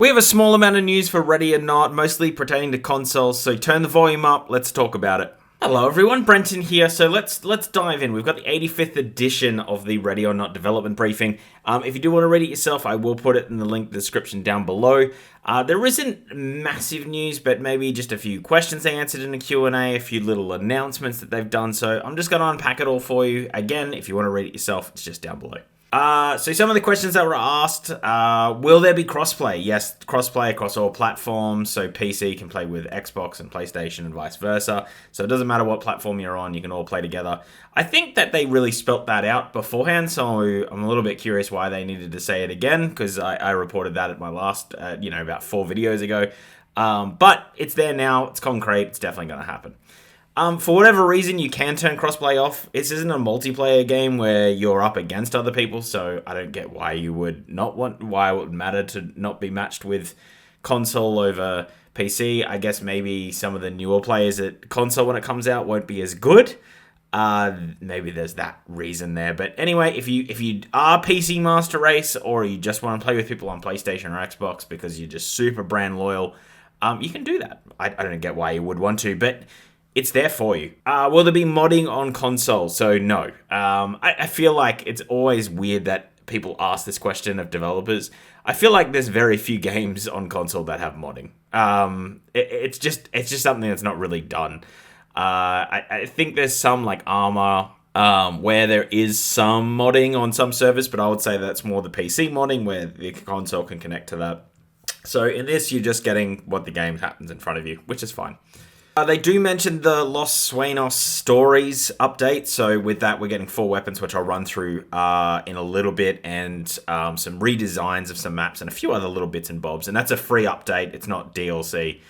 We have a small amount of news for Ready or Not, mostly pertaining to consoles, so turn the volume up, let's talk about it. Hello everyone, Brenton here, so let's dive in. We've got the 85th edition of the Ready or Not development briefing. If you do want to read it yourself, I will put it in the link description down below. There isn't massive news, but maybe just a few questions they answered in a Q&A, a few little announcements that they've done, so I'm just going to unpack it all for you. Again, if you want to read it yourself, it's just down below. So some of the questions that were asked, will there be crossplay? Yes, crossplay across all platforms, so PC can play with Xbox and PlayStation and vice versa. So it doesn't matter what platform you're on, you can all play together. I think that they really spelt that out beforehand, so I'm a little bit curious why they needed to say it again, because I reported that at my last, about 4 videos ago. But it's there now, it's concrete, it's definitely going to happen. For whatever reason, you can turn crossplay off. This isn't a multiplayer game where you're up against other people, so I don't get why you would not want, why it would matter to not be matched with console over PC. I guess maybe some of the newer players at console when it comes out won't be as good. Maybe there's that reason there. But anyway, if you are PC Master Race or you just want to play with people on PlayStation or Xbox because you're just super brand loyal, you can do that. I don't get why you would want to, but it's there for you. Will there be modding on console? So no. I feel like it's always weird that people ask this question of developers. I feel like there's very few games on console that have modding. It's just something that's not really done. I think there's some like Armor where there is some modding on some servers, but I would say that's more the PC modding where the console can connect to that. So in this, you're just getting what the game happens in front of you, which is fine. They do mention the Los Sueños stories update, so with that we're getting 4 weapons, which I'll run through in a little bit, and some redesigns of some maps and a few other little bits and bobs, and that's a free update, it's not DLC,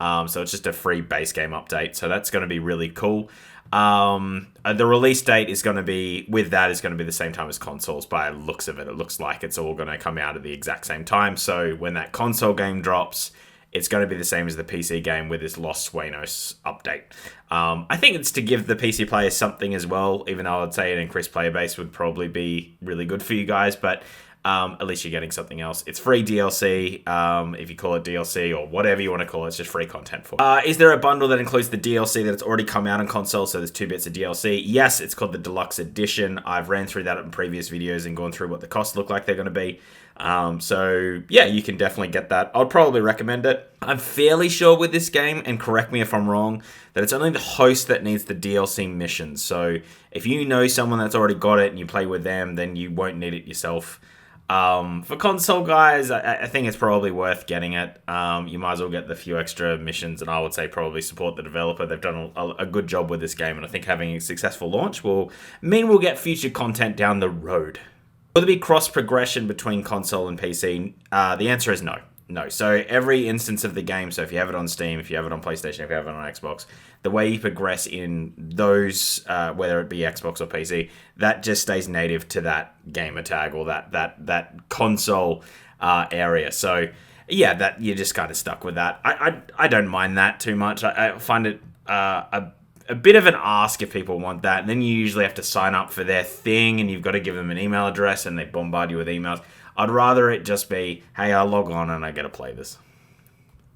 so it's just a free base game update, so that's going to be really cool. The release date is going to be, with that, is going to be the same time as consoles by the looks of it. It looks like it's all going to come out at the exact same time, so when that console game drops, it's going to be the same as the PC game with this Los Sueños update. I think it's to give the PC players something as well, even though I would say an increased player base would probably be really good for you guys, but at least you're getting something else. It's free DLC, if you call it DLC or whatever you want to call it, it's just free content for it. Is there a bundle that includes the DLC that's already come out on console, so there's 2 bits of DLC? Yes, it's called the Deluxe Edition. I've ran through that in previous videos and gone through what the costs look like they're going to be. So yeah, you can definitely get that. I'd probably recommend it. I'm fairly sure with this game, and correct me if I'm wrong, that it's only the host that needs the DLC missions. So if you know someone that's already got it and you play with them, then you won't need it yourself. For console guys, I think it's probably worth getting it. You might as well get the few extra missions, and I would say probably support the developer. They've done a good job with this game, and I think having a successful launch will mean we'll get future content down the road. Will there be cross-progression between console and PC? The answer is no. No. So every instance of the game, so if you have it on Steam, if you have it on PlayStation, if you have it on Xbox, the way you progress in those, whether it be Xbox or PC, that just stays native to that gamer tag or that console area. So yeah, that you're just kind of stuck with that. I don't mind that too much. I find it a bit of an ask if people want that, and then you usually have to sign up for their thing, and you've got to give them an email address, and they bombard you with emails. I'd rather it just be, hey, I'll log on and I get to play this.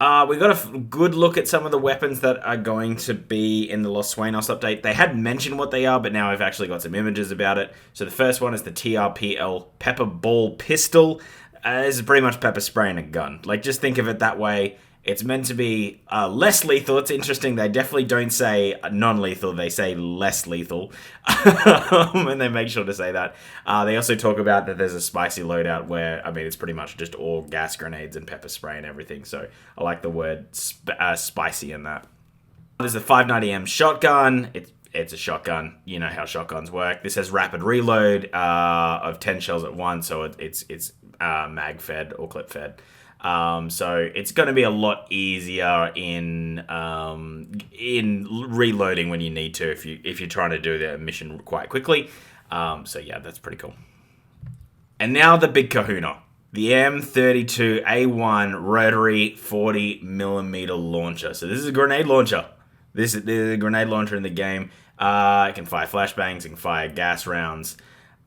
We got a good look at some of the weapons that are going to be in the Los Sueños update. They had mentioned what they are, but now I've actually got some images about it. So the first one is the TRPL Pepper Ball Pistol. This is pretty much pepper spray in a gun. Like, just think of it that way. It's meant to be less lethal. It's interesting. They definitely don't say non-lethal. They say less lethal. And they make sure to say that. They also talk about that there's a spicy loadout where, it's pretty much just all gas grenades and pepper spray and everything. So I like the word spicy in that. There's the 590M shotgun. It's a shotgun. You know how shotguns work. This has rapid reload of 10 shells at once. So it's mag fed or clip fed. So it's going to be a lot easier in reloading when you need to if you're trying to do the mission quite quickly. So yeah, that's pretty cool. And now the big kahuna, the M32A1 rotary 40mm launcher. So this is a grenade launcher. This is a grenade launcher in the game. It can fire flashbangs, it can fire gas rounds,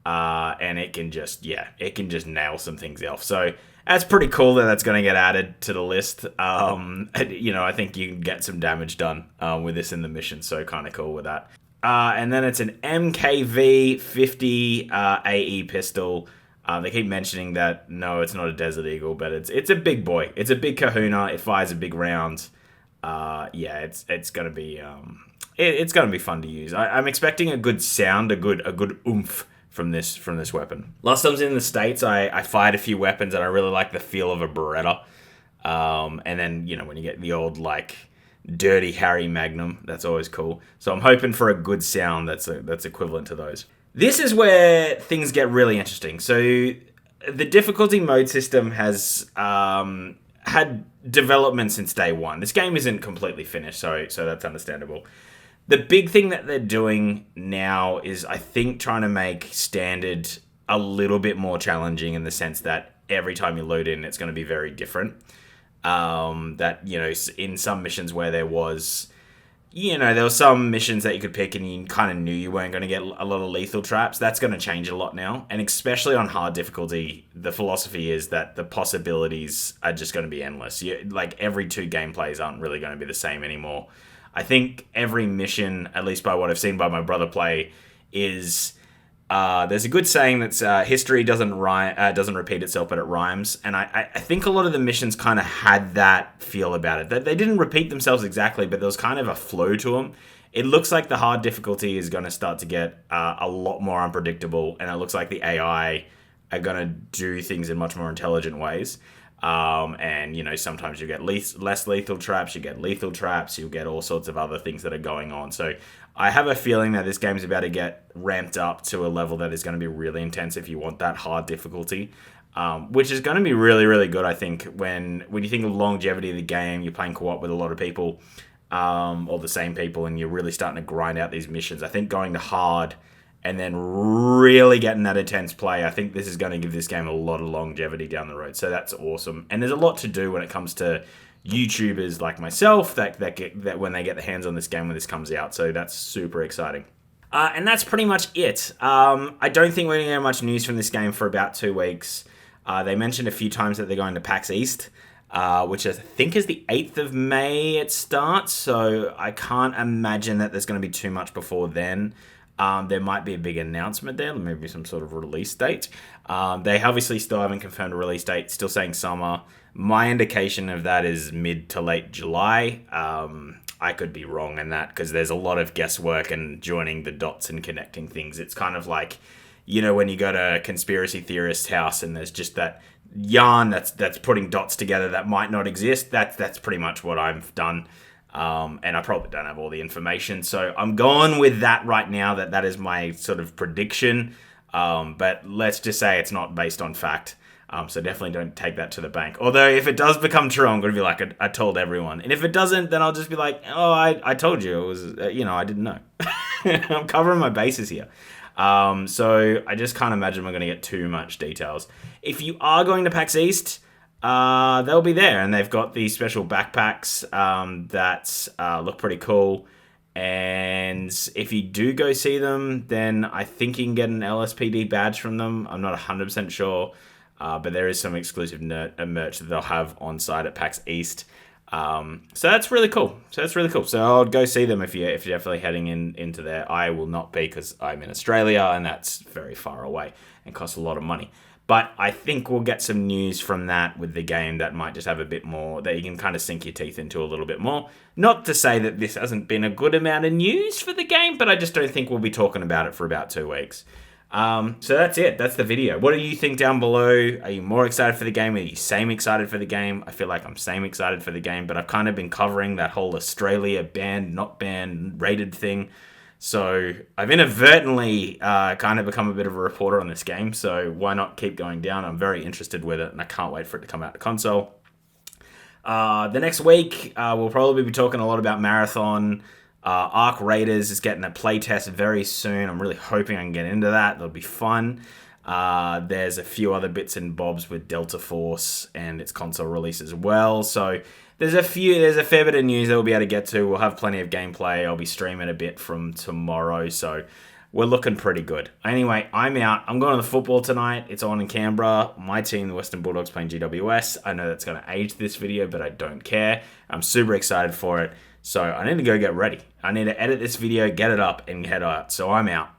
and it can just nail some things off. So That's pretty cool that that's going to get added to the list. I think you can get some damage done with this in the mission, so kind of cool with that. And then it's an MKV 50 AE pistol. They keep mentioning that, no, it's not a Desert Eagle, but it's a big boy. It's a big kahuna. It fires a big round. It's going to be it's going to be fun to use. I'm expecting a good sound, a good oomph from this weapon. Last time I was in the States, I fired a few weapons and I really like the feel of a Beretta. And then, when you get the old, Dirty Harry Magnum, that's always cool. So I'm hoping for a good sound that's equivalent to those. This is where things get really interesting. So the difficulty mode system has had development since day one. This game isn't completely finished, so that's understandable. The big thing that they're doing now is, I think, trying to make standard a little bit more challenging in the sense that every time you load in, it's going to be very different. In some missions where there was some missions that you could pick and you kind of knew you weren't going to get a lot of lethal traps. That's going to change a lot now. And especially on hard difficulty, the philosophy is that the possibilities are just going to be endless. Every 2 gameplays aren't really going to be the same anymore. I think every mission, at least by what I've seen by my brother play, is there's a good saying that's history doesn't repeat itself, but it rhymes. And I think a lot of the missions kind of had that feel about it. That they didn't repeat themselves exactly, but there was kind of a flow to them. It looks like the hard difficulty is going to start to get a lot more unpredictable, and it looks like the AI are going to do things in much more intelligent ways. Sometimes you get less lethal traps, you get lethal traps, you'll get all sorts of other things that are going on. So I have a feeling that this game's about to get ramped up to a level that is going to be really intense if you want that hard difficulty, which is going to be really, really good, I think. When you think of longevity of the game, you're playing co-op with a lot of people, or the same people, and you're really starting to grind out these missions. I think going to hard and then really getting that intense play, I think this is going to give this game a lot of longevity down the road. So that's awesome. And there's a lot to do when it comes to YouTubers like myself that when they get their hands on this game when this comes out. So that's super exciting. And that's pretty much it. I don't think we're going to get much news from this game for about 2 weeks. They mentioned a few times that they're going to PAX East, which I think is the 8th of May it starts. So I can't imagine that there's going to be too much before then. There might be a big announcement there, maybe some sort of release date. They obviously still haven't confirmed a release date, still saying summer. My indication of that is mid to late July. I could be wrong in that because there's a lot of guesswork and joining the dots and connecting things. It's kind of like, when you go to a conspiracy theorist's house and there's just that yarn that's putting dots together that might not exist. That's pretty much what I've done. And I probably don't have all the information. So I'm going with that right now, that is my sort of prediction. But let's just say it's not based on fact. So definitely don't take that to the bank. Although if it does become true, I'm going to be like, I told everyone. And if it doesn't, then I'll just be like, oh, I told you. It was, I didn't know. I'm covering my bases here. So I just can't imagine we're going to get too much details. If you are going to PAX East, they'll be there, and they've got these special backpacks that look pretty cool. And if you do go see them, then I think you can get an LSPD badge from them. I'm not 100% sure, but there is some exclusive merch that they'll have on site at PAX East. So that's really cool. So I'll go see them if you're definitely heading into there. I will not be because I'm in Australia, and that's very far away and costs a lot of money. But I think we'll get some news from that with the game that might just have a bit more, that you can kind of sink your teeth into a little bit more. Not to say that this hasn't been a good amount of news for the game, but I just don't think we'll be talking about it for about 2 weeks. So that's it. That's the video. What do you think down below? Are you more excited for the game? Are you same excited for the game? I feel like I'm same excited for the game, but I've kind of been covering that whole Australia banned, not banned, rated thing. So I've inadvertently kind of become a bit of a reporter on this game, so why not keep going down? I'm very interested with it, and I can't wait for it to come out to console. The next week, we'll probably be talking a lot about Marathon. Arc Raiders is getting a playtest very soon. I'm really hoping I can get into that. That'll be fun. There's a few other bits and bobs with Delta Force and its console release as well, so there's a fair bit of news that we'll be able to get to. We'll have plenty of gameplay. I'll be streaming a bit from tomorrow, so we're looking pretty good. Anyway, I'm out. I'm going to the football tonight. It's on in Canberra. My team, the Western Bulldogs, playing GWS. I know that's going to age this video, but I don't care. I'm super excited for it. So I need to go get ready. I need to edit this video, get it up, and head out. So I'm out.